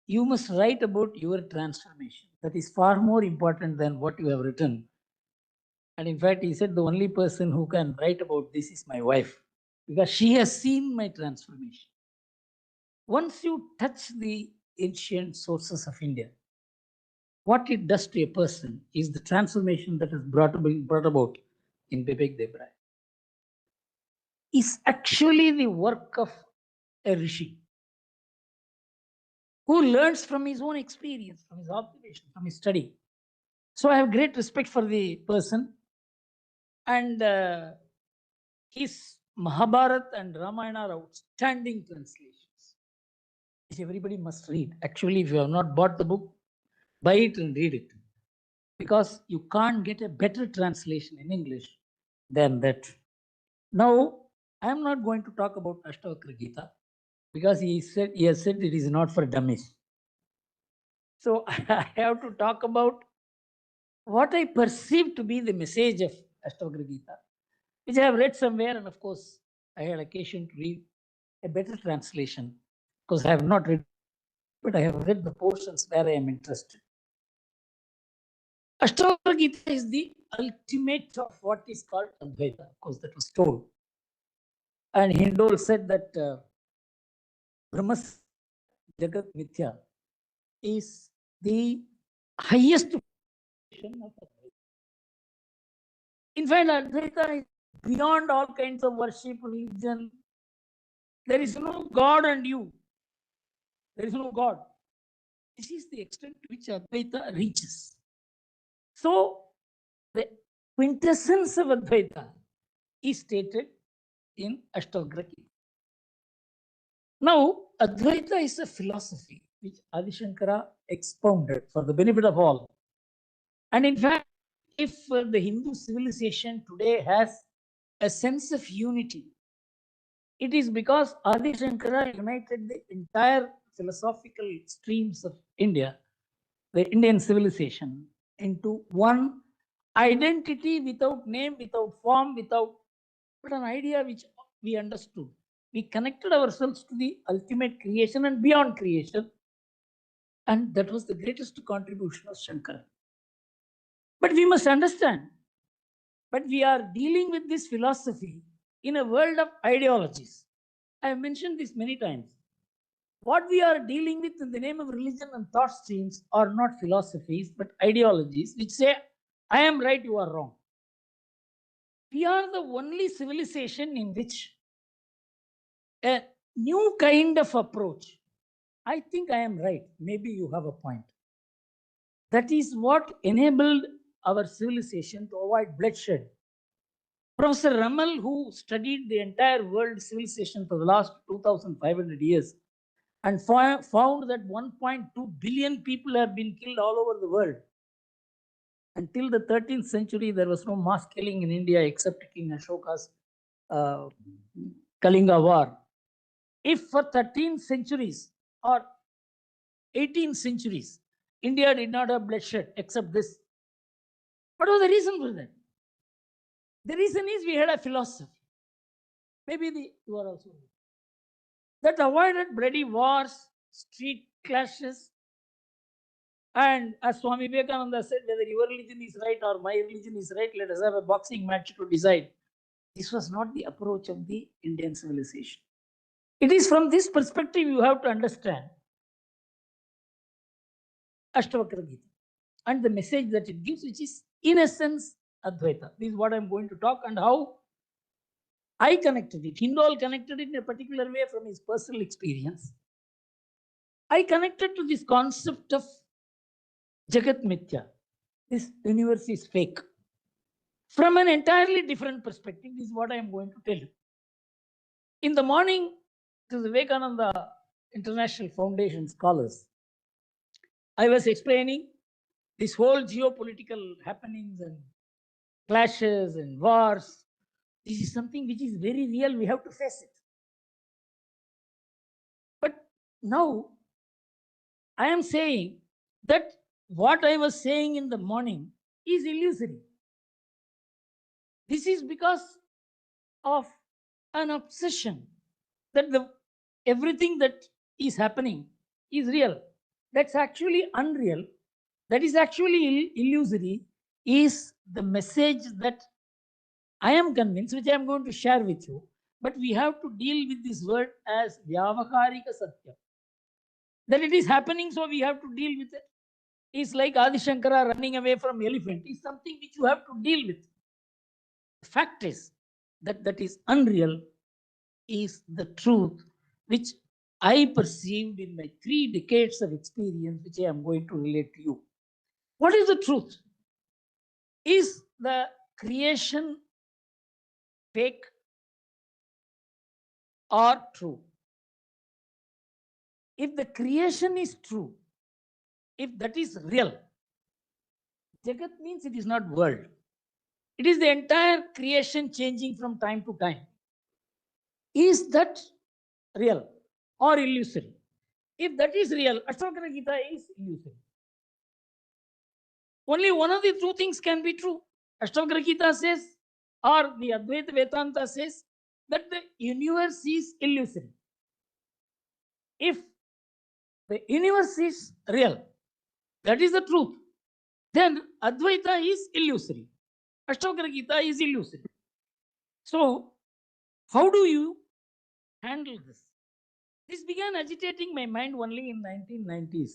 you must write about your transformation. That is far more important than what you have written. And in fact, he said the only person who can write about this is my wife, because she has seen my transformation. Once you touch the ancient sources of India, what it does to a person is the transformation that is brought about in Bibek Debroy is actually the work of a rishi who learns from his own experience, from his observation, from his study. So I have great respect for the person, and his Mahabharata and Ramayana are outstanding translations, which everybody must read. Actually, if you have not bought the book, buy it and read it, because you can't get a better translation in English than that. Now, I am not going to talk about Ashtavakra Gita, because he has said it is not for dummies. So I have to talk about what I perceive to be the message of Ashtavakra Gita, which I have read somewhere, and of course, I had occasion to read a better translation, because I have not read, but I have read the portions where I am interested. Ashtavakra Gita is the ultimate of what is called Advaita, of course, that was told. And Hindol said that Brahmas Jagat Mithya is the highest position of Advaita. In fact, Advaita is beyond all kinds of worship, religion. There is no God and you. There is no God. This is the extent to which Advaita reaches. So, the quintessence of Advaita is stated in Ashtavakra Gita. Now, Advaita is a philosophy which Adi Shankara expounded for the benefit of all. And in fact, if the Hindu civilization today has a sense of unity, it is because Adi Shankara united the entire philosophical streams of India, the Indian civilization, into one identity without name, without form, without but an idea which we understood. We connected ourselves to the ultimate creation and beyond creation. And that was the greatest contribution of Shankara. But we must understand, but we are dealing with this philosophy in a world of ideologies. I have mentioned this many times. What we are dealing with in the name of religion and thought streams are not philosophies, but ideologies which say, I am right, you are wrong. We are the only civilization in which a new kind of approach, I think I am right, maybe you have a point. That is what enabled our civilization to avoid bloodshed. Professor Ramal, who studied the entire world civilization for the last 2,500 years and found that 1.2 billion people have been killed all over the world. Until the 13th century, there was no mass killing in India except King Ashoka's Kalinga War. If for 13 centuries or 18 centuries, India did not have bloodshed except this, what was the reason for that? The reason is we had a philosophy. Maybe you are also that avoided bloody wars, street clashes, and as Swami Vivekananda said, whether your religion is right or my religion is right, let us have a boxing match to decide. This was not the approach of the Indian civilization. It is from this perspective you have to understand Ashtavakra Gita and the message that it gives, which is in essence Advaita. This is what I am going to talk and how I connected it. Hindol connected it in a particular way from his personal experience. I connected to this concept of Jagat Mithya. This universe is fake. From an entirely different perspective, this is what I am going to tell you. In the morning, to the Vivekananda International Foundation scholars, I was explaining this whole geopolitical happenings and clashes and wars. This is something which is very real. We have to face it. But now, I am saying that what I was saying in the morning is illusory. This is because of an obsession that everything that is happening is real. That's actually unreal. That is actually illusory, is the message that I am convinced, which I am going to share with you. But we have to deal with this word as Vyavaharika Satya. That it is happening, so we have to deal with it. It's like Adi Shankara running away from elephant. It's something which you have to deal with. The fact is that is unreal, is the truth which I perceived in my 3 decades of experience, which I am going to relate to you. What is the truth? Is the creation fake or true? If the creation is true, if that is real, Jagat means it is not world. It is the entire creation changing from time to time. Is that real or illusory? If that is real, Ashtavakra Gita is illusory. Only one of the two things can be true. Ashtavakra Gita says, or the Advaita Vedanta says, that the universe is illusory. If the universe is real, that is the truth, then Advaita is illusory. Ashtavakra Gita is illusory. So, how do you handle this? This began agitating my mind only in 1990s,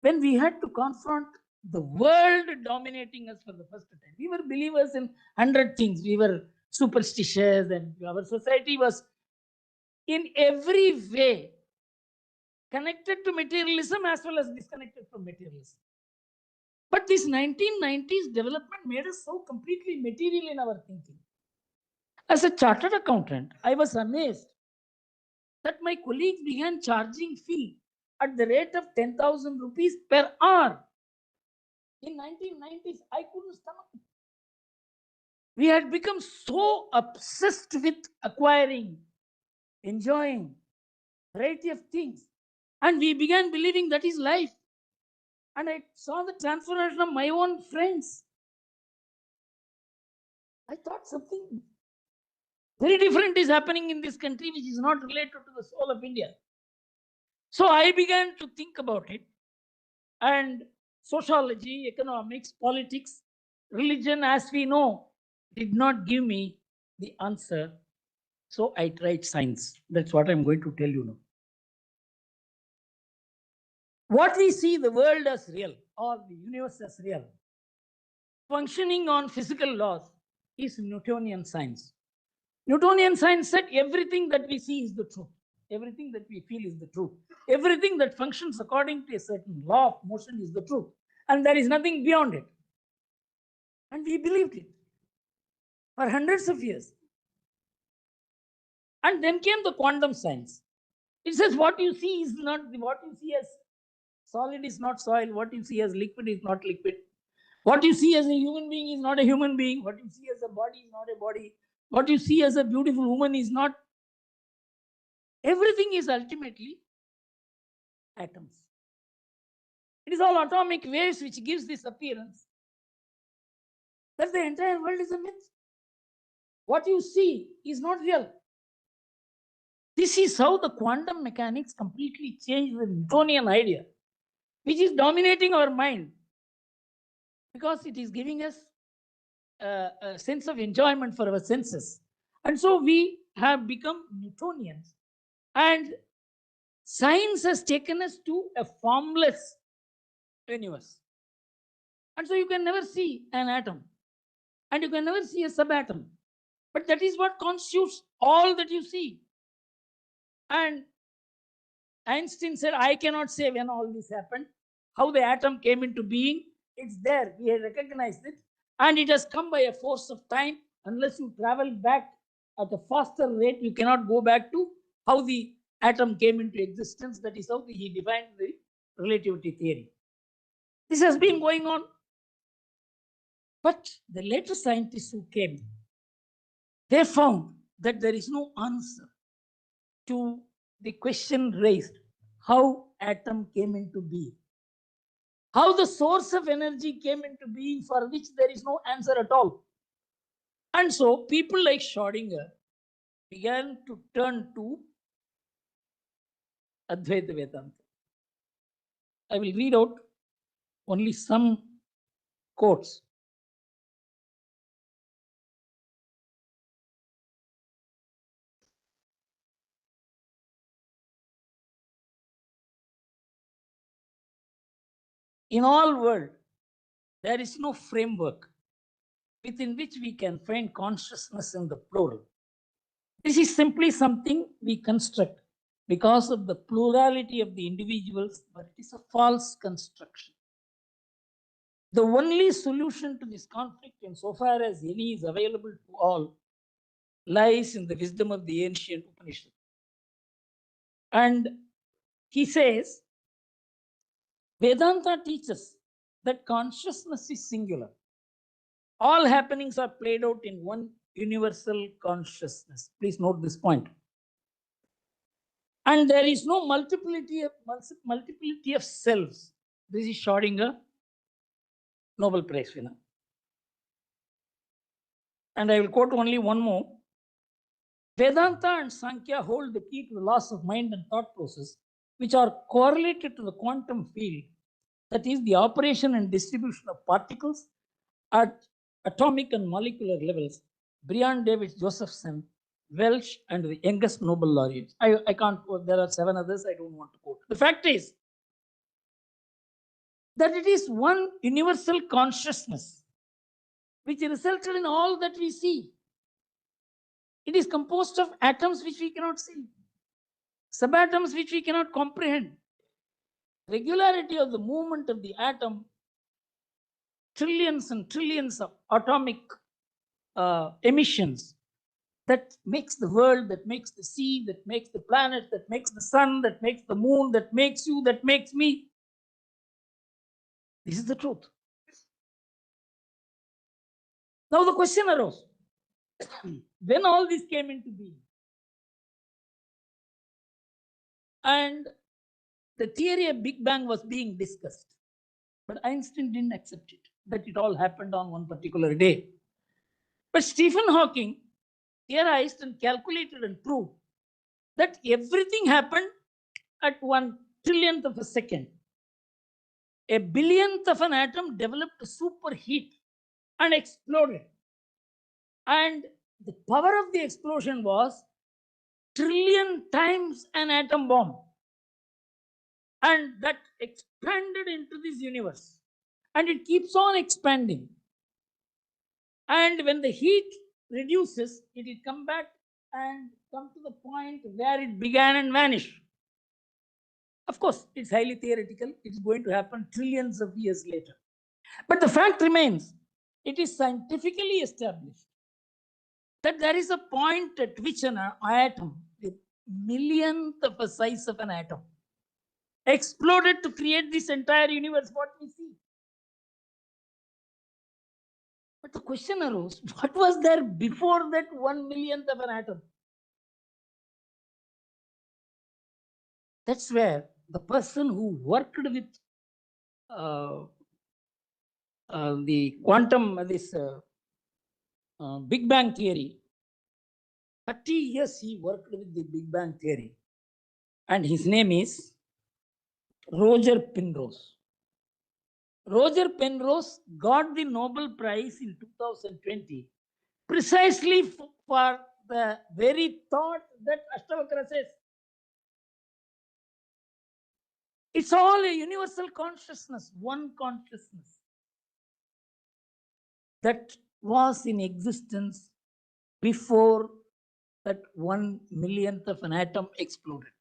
when we had to confront the world dominating us for the first time. We were believers in 100 things. We were superstitious, and our society was in every way connected to materialism as well as disconnected from materialism. But this 1990s development made us so completely material in our thinking. As a chartered accountant, I was amazed that my colleagues began charging fee at the rate of 10,000 rupees per hour. In 1990s, I couldn't stomach it. We had become so obsessed with acquiring, enjoying variety of things, and we began believing that is life. And I saw the transformation of my own friends. I thought something very different is happening in this country, which is not related to the soul of India. So I began to think about it, and sociology, economics, politics, religion, as we know, did not give me the answer. So I tried science. That's what I'm going to tell you now. What we see the world as real, or the universe as real, functioning on physical laws, is Newtonian science. Newtonian science said everything that we see is the truth. Everything that we feel is the truth. Everything that functions according to a certain law of motion is the truth. And there is nothing beyond it. And we believed it for hundreds of years. And then came the quantum science. It says what you see is not, what you see as solid is not soil. What you see as liquid is not liquid. What you see as a human being is not a human being. What you see as a body is not a body. What you see as a beautiful woman is not. Everything is ultimately atoms. It is all atomic waves which gives this appearance that the entire world is a myth. What you see is not real. This is how the quantum mechanics completely changed the Newtonian idea, which is dominating our mind, because it is giving us a sense of enjoyment for our senses. And so we have become Newtonians. And science has taken us to a formless universe. And so you can never see an atom, and you can never see a subatom. But that is what constitutes all that you see. And Einstein said, I cannot say when all this happened, how the atom came into being. It's there. We have recognized it. And it has come by a force of time. Unless you travel back at a faster rate, you cannot go back to how the atom came into existence. That is how he defined the relativity theory. This has been going on. But the later scientists who came, they found that there is no answer to the question raised, how atom came into being, how the source of energy came into being, for which there is no answer at all. And so people like Schrödinger began to turn to Advaita Vedanta. I will read out only some quotes. In all world, there is no framework within which we can find consciousness in the plural. This is simply something we construct because of the plurality of the individuals, but it is a false construction. The only solution to this conflict, insofar as any is available to all, lies in the wisdom of the ancient Upanishad. And he says, Vedanta teaches that consciousness is singular. All happenings are played out in one universal consciousness. Please note this point. And there is no multiplicity of selves. This is Schrödinger, Nobel Prize winner. And I will quote only one more. Vedanta and Sankhya hold the key to the laws of mind and thought process, which are correlated to the quantum field, that is the operation and distribution of particles at atomic and molecular levels. Brian David Josephson, Welsh, and the youngest Nobel laureates. I can't quote, there are 7 others I don't want to quote. The fact is, that it is one universal consciousness which resulted in all that we see. It is composed of atoms which we cannot see, subatoms which we cannot comprehend. Regularity of the movement of the atom, trillions and trillions of atomic emissions, that makes the world, that makes the sea, that makes the planet, that makes the sun, that makes the moon, that makes you, that makes me. This is the truth. Now the question arose, when all this came into being, and the theory of Big Bang was being discussed, but Einstein didn't accept it, that it all happened on one particular day. But Stephen Hawking theorized and calculated and proved that everything happened at 1/1000th of a second. A billionth of an atom developed a superheat and exploded. And the power of the explosion was trillion times an atom bomb. And that expanded into this universe. And it keeps on expanding. And when the heat reduces, it will come back and come to the point where it began and vanish. Of course, it's highly theoretical. It's going to happen trillions of years later. But the fact remains, it is scientifically established that there is a point at which an atom, the millionth of a size of an atom, exploded to create this entire universe, what we see. But the question arose, what was there before that 1/1,000,000th of an atom? That's where the person who worked with the quantum, Big Bang theory, 30 years he worked with the Big Bang theory. And his name is Roger Penrose. Roger Penrose got the Nobel Prize in 2020 precisely for the very thought that Ashtavakra says. It's all a universal consciousness, one consciousness that was in existence before that 1/1,000,000th of an atom exploded.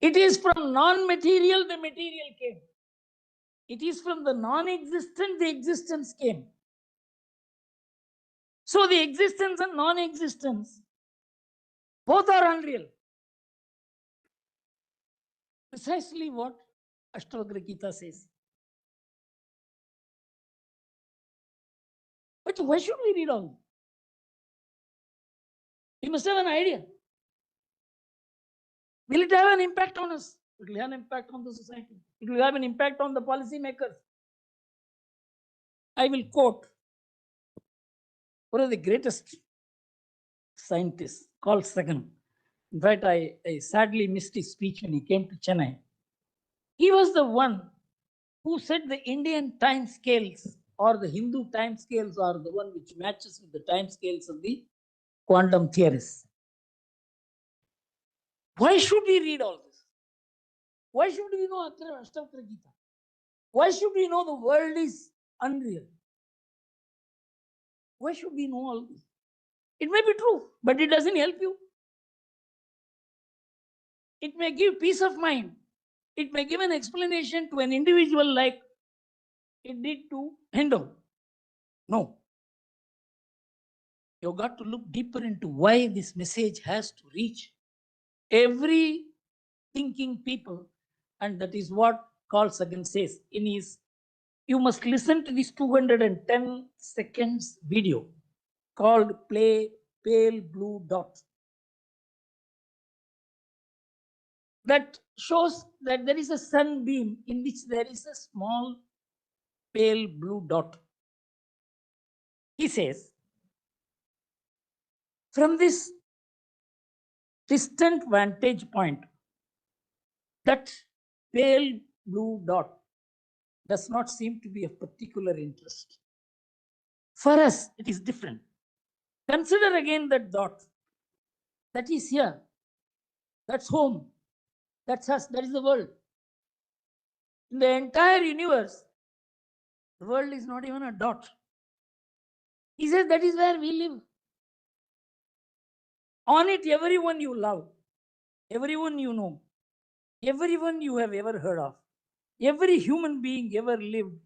It is from non-material the material came. It is from the non-existent the existence came. So the existence and non-existence both are unreal. Precisely what Ashtavakra Gita says. But why should we read all? We must have an idea. Will it have an impact on us? It will have an impact on the society. It will have an impact on the policy makers. I will quote one of the greatest scientists, Carl Sagan. In fact, I sadly missed his speech when he came to Chennai. He was the one who said the Indian time scales or the Hindu time scales are the one which matches with the time scales of the quantum theorists. Why should we read all this? Why should we know Ashtavakra Gita? Why should we know the world is unreal? Why should we know all this? It may be true, but it doesn't help you. It may give peace of mind. It may give an explanation to an individual like it did to Hindol. No. You've got to look deeper into why this message has to reach every thinking people. And that is what Carl Sagan says in his, you must listen to this 210 seconds video called Pale Blue Dot. That shows that there is a sunbeam in which there is a small pale blue dot. He says, from this distant vantage point, that pale blue dot does not seem to be of particular interest. For us, it is different. Consider again that dot. That is here. That's home. That's us. That is the world. In the entire universe, the world is not even a dot. He says that is where we live. On it, everyone you love, everyone you know, everyone you have ever heard of, every human being ever lived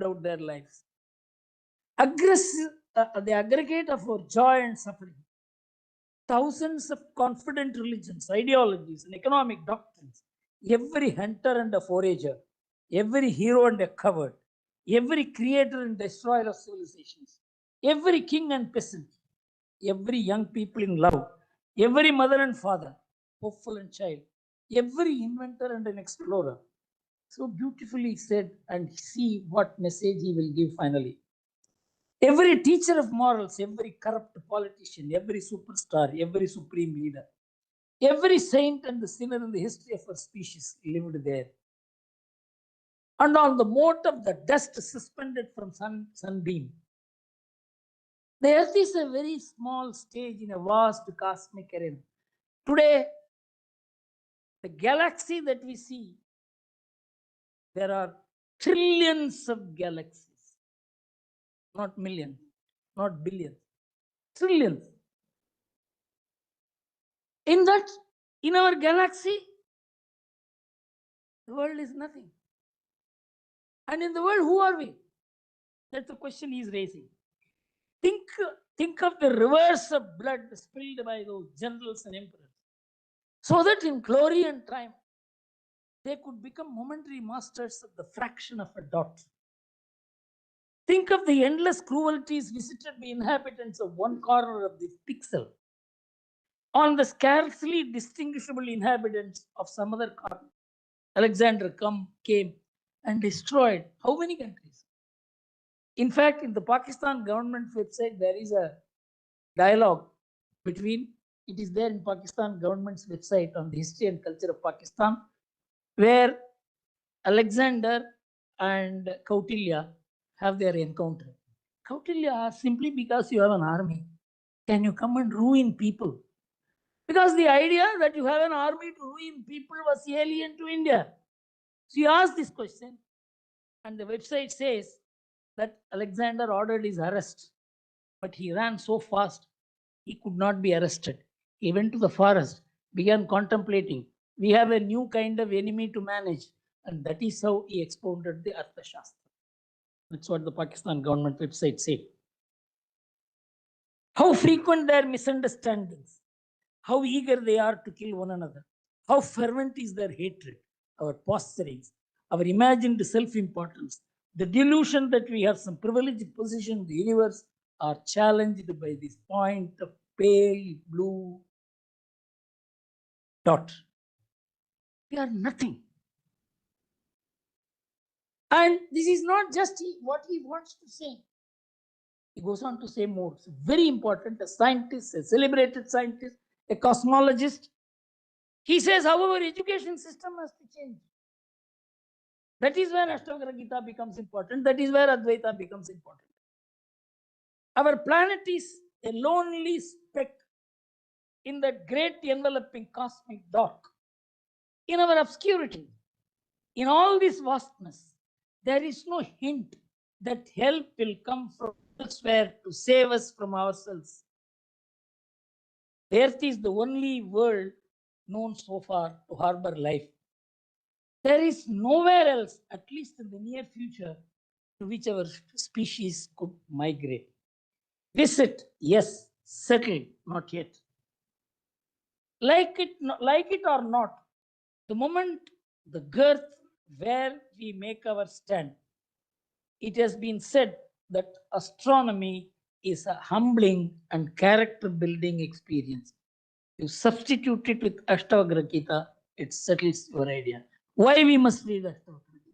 out their lives. The aggregate of our joy and suffering. Thousands of confident religions, ideologies, and economic doctrines. Every hunter and a forager, every hero and a coward, every creator and destroyer of civilizations, every king and peasant, every young people in love, every mother and father, hopeful and child, every inventor and an explorer. So beautifully said, and see what message he will give finally. Every teacher of morals, every corrupt politician, every superstar, every supreme leader, every saint and the sinner in the history of our species lived there. And on the mote of the dust suspended from sunbeam, the earth is a very small stage in a vast cosmic arena. Today, the galaxy that we see, there are trillions of galaxies, not millions, not billions, trillions. In our galaxy, the world is nothing. And in the world, who are we? That's the question he is raising. Think of the rivers of blood spilled by those generals and emperors, so that in glory and triumph, they could become momentary masters of the fraction of a dot. Think of the endless cruelties visited by inhabitants of one corner of the pixel on the scarcely distinguishable inhabitants of some other corner. Alexander came and destroyed how many countries? In fact, in the Pakistan government website, there is a dialogue between, it is there in Pakistan government's website on the history and culture of Pakistan, where Alexander and Kautilya have their encounter. Kautilya asks, simply because you have an army, can you come and ruin people? Because the idea that you have an army to ruin people was alien to India. So you ask this question, and the website says that Alexander ordered his arrest, but he ran so fast he could not be arrested. He went to the forest, began contemplating. We have a new kind of enemy to manage, and that is how he expounded the Arthashastra. That's what the Pakistan government website said. How frequent their misunderstandings, how eager they are to kill one another, how fervent is their hatred, our posturings, our imagined self-importance, the delusion that we have some privileged position in the universe are challenged by this point of pale blue dot. We are nothing. And this is not just what he wants to say. He goes on to say more. It's very important. A scientist, a celebrated scientist, a cosmologist. He says, however, education system has to change. That is where Ashtavakra Gita becomes important. That is where Advaita becomes important. Our planet is a lonely speck in that great enveloping cosmic dot. In our obscurity, in all this vastness, there is no hint that help will come from elsewhere to save us from ourselves. The earth is the only world known so far to harbor life. There is nowhere else, at least in the near future, to which our species could migrate. Visit, yes. Settle, not yet. Like it or not, the moment the girth where we make our stand, it has been said that astronomy is a humbling and character building experience. You substitute it with Ashtavakra Gita, it settles your idea. Why we must read Ashtavakra Gita?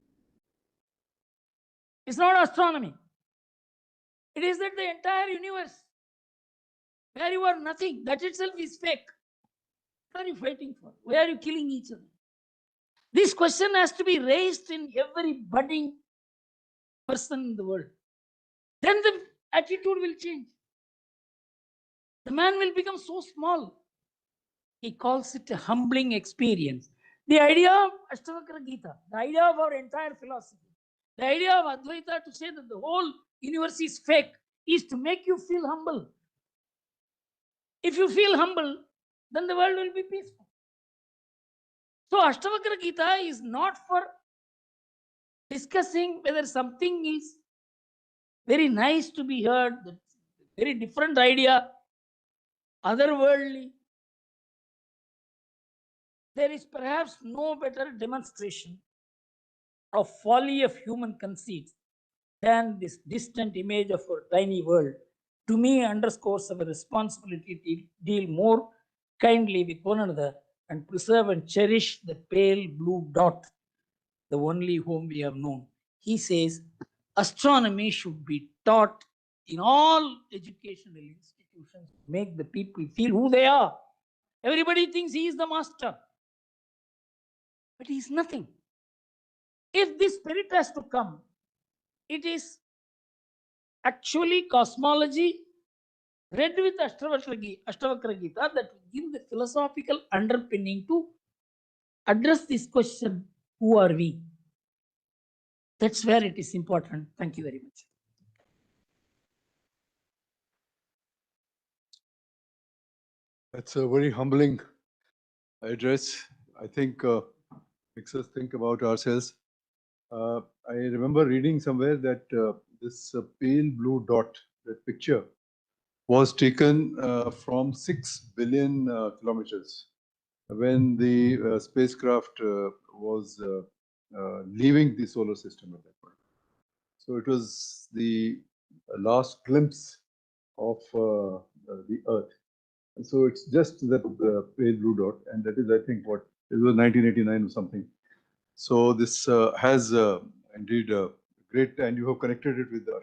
It's not astronomy. It is that the entire universe, where you are nothing, that itself is fake. What are you fighting for? Why are you killing each other? This question has to be raised in every budding person in the world. Then the attitude will change. The man will become so small. He calls it a humbling experience. The idea of Ashtavakra Gita, the idea of our entire philosophy, the idea of Advaita to say that the whole universe is fake is to make you feel humble. If you feel humble, then the world will be peaceful. So Ashtavakra Gita is not for discussing whether something is very nice to be heard, very different idea, otherworldly. There is perhaps no better demonstration of folly of human conceit than this distant image of our tiny world. To me, underscores our responsibility to deal more kindly with one another and preserve and cherish the pale blue dot, the only whom we have known. He says, astronomy should be taught in all educational institutions to make the people feel who they are. Everybody thinks he is the master, but he is nothing. If this spirit has to come, it is actually cosmology read with Ashtavakra Gita that will give the philosophical underpinning to address this question, who are we? That's where it is important. Thank you very much. That's a very humbling address. I think makes us think about ourselves. I remember reading somewhere that this pale blue dot, that picture, was taken from 6 billion kilometers when the spacecraft was leaving the solar system at that point. So it was the last glimpse of the Earth. And so it's just that pale blue dot, and that is, I think, what it was 1989 or something. So this has indeed great, and you have connected it with the